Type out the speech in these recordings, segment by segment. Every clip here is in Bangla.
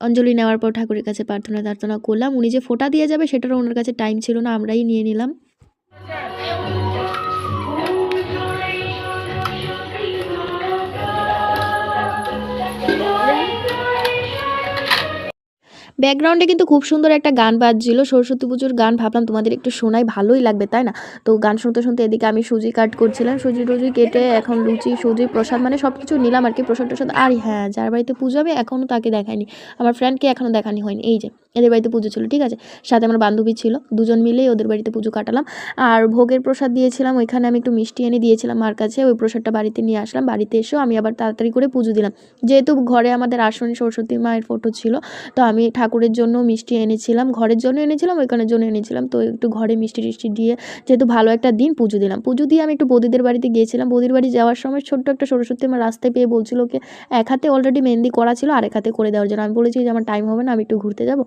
অঞ্জলি নেওয়ার পর ঠাকুরের কাছে প্রার্থনা করলাম। উনি যে ফোঁটা দিয়ে যাবে সেটারও ওনার কাছে টাইম ছিল না, আমরাই নিয়ে নিলাম। ব্যাকগ্রাউন্ডে কিন্তু খুব সুন্দর একটা গান বাজছিল, সরস্বতী পুজোর গান। ভাবলাম তোমাদের একটু শোনাই, ভালোই লাগবে তাই না? তো গান শুনতে শুনতে এদিকে আমি সুজি কাট করছিলাম, সুজি টুজি কেটে এখন লুচি সুজি প্রসাদ মানে সব কিছু নিলাম আর কি, প্রসাদ টসাদ। আর হ্যাঁ, যার বাড়িতে পুজো হবে এখনও তাকে দেখায়নি, আমার ফ্রেন্ডকে এখনও দেখানি হয়নি। এই যে এদের বাড়িতে পুজো ছিল, ঠিক আছে, সাথে আমার বান্ধবী ছিল, দুজন মিলেই ওদের বাড়িতে পুজো কাটালাম। আর ভোগের প্রসাদ দিয়েছিলাম, ওইখানে আমি একটু মিষ্টি এনে দিয়েছিলাম মার কাছে, ওই প্রসাদটা বাড়িতে নিয়ে আসলাম। বাড়িতে এসেও আমি আবার তাড়াতাড়ি করে পুজো দিলাম, যেহেতু ঘরে আমাদের আসনে সরস্বতী মায়ের ফটো ছিল। তো আমি ঠাকুরের জন্য মিষ্টি এনেছিলাম, ঘরের জন্য এনেছিলাম, ওইখানের জন্য এনেছিলাম। তো একটু ঘরে মিষ্টি টিষ্টি দিয়ে, যেহেতু ভালো একটা দিন, পুজো দিলাম। পুজো দিয়ে আমি একটু বৌদিদের বাড়িতে গিয়েছিলাম। বৌদির বাড়ি যাওয়ার সময় ছোট্ট একটা সরস্বতী মা রাস্তায় পেয়ে বলছিল ওকে, এক হাতে অলরেডি মেহেন্দি করা ছিল, আরেক হাতে করে দেওয়ার জন্য। আমি বলেছি যে আমার টাইম হবে না, আমি একটু ঘুরতে যাবো।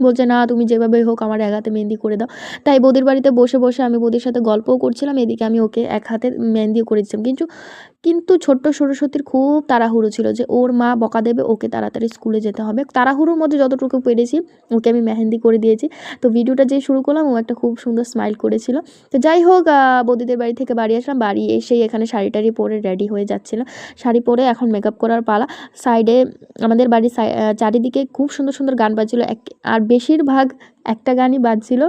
বলছে না, তুমি যেভাবে হোক আমার এক হাতে মেহেন্দি করে দাও। তাই বৌদির বাড়িতে বসে বসে আমি বৌদির সাথে গল্পও করছিলাম, এদিকে আমি ওকে এক হাতে মেহেন্দিও করে দিচ্ছিলাম। কিন্তু কিন্তু ছোট্ট সরস্বতীর খুব তাড়াহুড়ো ছিল যে ওর মা বকা দেবে, ওকে তাড়াতাড়ি স্কুলে যেতে হবে। তাড়াহুড়োর মধ্যে যতটুকু পেরেছি ওকে আমি মেহেন্দি করে দিয়েছি। তো ভিডিওটা যে শুরু করলাম, ও একটা খুব সুন্দর স্মাইল করেছিল। তো যাই হোক, বৌদিদের বাড়ি থেকে বাড়ি আসলাম, বাড়ি এসেই এখানে শাড়ি টাড়ি পরে রেডি হয়ে যাচ্ছিলাম। শাড়ি পরে এখন মেকআপ করার পালা। সাইডে আমাদের বাড়ির চারিদিকে খুব সুন্দর সুন্দর গান বাজছিল, আর বেশিরভাগ একটা গানই বাজছিল,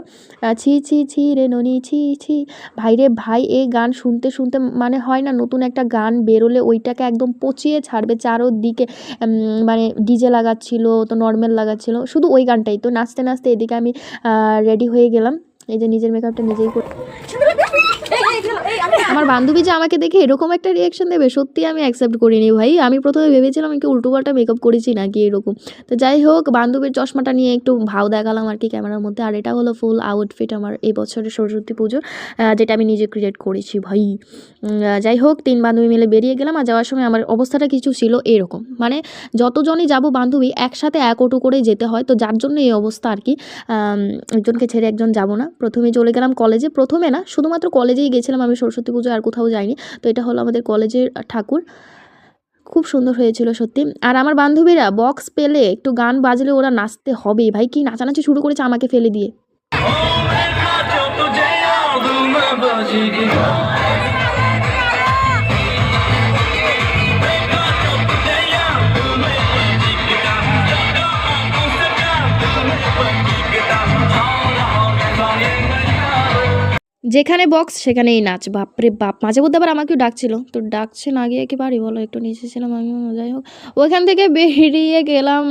ছি ছি ছি রে ননি ছি ছি। ভাই রে ভাই, এই গান শুনতে শুনতে মানে হয় না, নতুন একটা গান বেরোলে ওইটাকে একদম পচিয়ে ছাড়বে চারোদিকে। মানে ডিজে লাগাচ্ছিল, তো নর্মাল লাগাচ্ছিল, শুধু ওই গানটাই। তো নাচতে নাচতে এদিকে আমি রেডি হয়ে গেলাম। এই যে নিজের মেকআপটা নিজেই করে, আমার বান্ধবী যে আমাকে দেখে এরকম একটা রিয়াকশন দেবে, সত্যি আমি অ্যাকসেপ্ট করিনি ভাই। আমি প্রথমে ভেবেছিলাম আমি কি উল্টোপাল্টা মেকআপ করেছি নাকি এরকম। তো যাই হোক, বান্ধবীর চশমাটা নিয়ে একটু ভাও দেখালাম আর কি ক্যামেরার মধ্যে। আর এটা হলো ফুল আউটফিট আমার এই বছরের সরস্বতী পুজোর, যেটা আমি নিজে ক্রিয়েট করেছি ভাই। যাই হোক, 3 বান্ধবী মিলে বেরিয়ে গেলাম। আর যাওয়ার সময় আমার অবস্থাটা কিছু ছিল এরকম, মানে যতজনই যাব বান্ধবী একসাথে এক অটো করেই যেতে হয়, তো যার জন্য এই অবস্থা আর কি। একজনকে ছেড়ে একজন যাব না। প্রথমে চলে গেলাম কলেজে, প্রথমে না, শুধুমাত্র কলেজেই গেছিলাম আমি সরস্বতী পুজো, আর কোথাও যাইনি। তো এটা হলো আমাদের কলেজের ঠাকুর, খুব সুন্দর হয়েছিল সত্যি। আর আমার বান্ধবীরা বক্স পেলে একটু গান বাজলে ওরা নাচতে হবেই ভাই, কি নাচানাচি শুরু করেছে আমাকে ফেলে দিয়ে। যেখানে বক্স সেখানেই নাচ, বাপরে বাপ। মাঝে মধ্যে আবার আমাকেও ডাকছিল, তো ডাকছে না গিয়ে কি পারি বলো, একটু নিচে ছিলাম আমিও। যাই হোক, ওইখান থেকে বেরিয়ে গেলাম